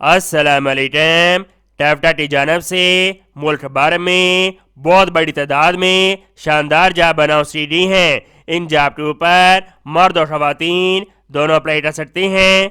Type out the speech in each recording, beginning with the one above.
السلام علیکم۔ ٹیفٹا کی جانب سے ملک بھر میں بہت بڑی تعداد میں شاندار جاب اناؤنس دی ہیں۔ ان جاب کے اوپر مرد اور خواتین دونوں اپلائی کر سکتے ہیں۔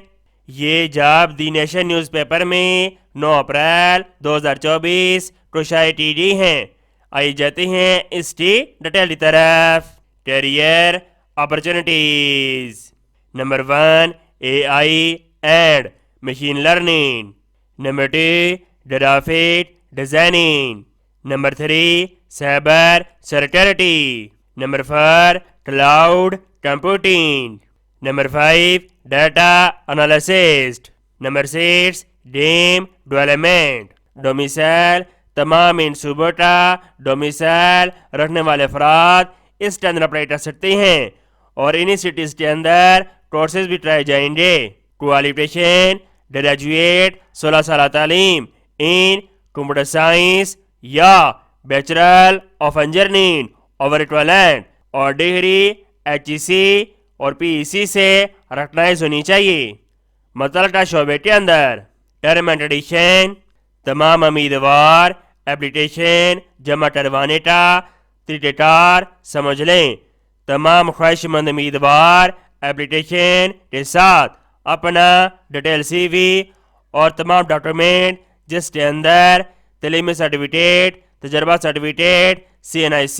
یہ job the nation news paper میں 9 اپریل 2024 کو شائع کی گئی ہیں۔ آئی جاتے ہیں اس کی ڈیٹیل کی طرف۔ Career opportunities. Number 1 AI and machine learning. Number 2 graphic designing. Number 3 cyber security. Number 4 cloud computing. Number 5 data analyst. Number 6 game development. Domicile تمام ان صوبوں کا ڈومیسائل رکھنے والے افراد اس کے اندر اپلائی کر سکتے ہیں اور انہی سٹیز کے اندر کورسز بھی کرائے جائیں گے۔ کوالیفیکیشن گریجویٹ 16 سالہ تعلیم ان کمپیوٹر سائنس یا bachelor of engineering over equivalent اور ڈگری HEC اور PEC سے ریکگنائز ہونی چاہیے۔ متعلقہ شعبے کے اندر ٹرم اینڈ کنڈیشن: تمام امیدوار اپلیکیشن جمع کروانے کا طریقہ کار سمجھ لیں۔ تمام خواہش مند امیدوار اپلیکیشن کے ساتھ اپنا ڈیٹیل CV اور تمام ڈاکومنٹ جس کے اندر تعلیمی سرٹیفکیٹ، تجربہ سرٹیفکیٹ، CNIC،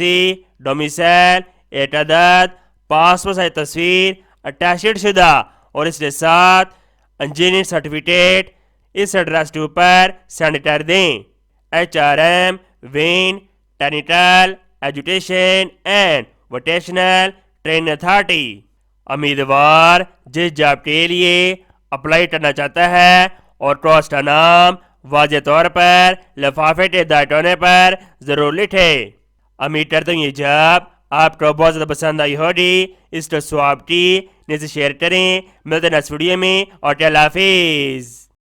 ڈومیسائل، ایک عدد پاسپورٹ سائز تصویر اٹیچڈ شدہ اور اس کے ساتھ انجینئرنگ سرٹیفکیٹ اس ایڈریس کے اوپر سینڈ کر دیں۔ HRM wing technical education and vocational training authority. امیدوار جس جاب کے لیے اپلائی کرنا چاہتا ہے اور کورس کا نام واضح طور پر لفافے کے دائر ہونے پر ضرور لکھے۔ امید کرتا ہوں یہ جاب آپ کو بہت زیادہ پسند آئی ہوگی۔ اس کو سواب کی نیچے شیئر کریں۔ ملتے ہیں نیکسٹ ویڈیو میں اور اللہ حافظ۔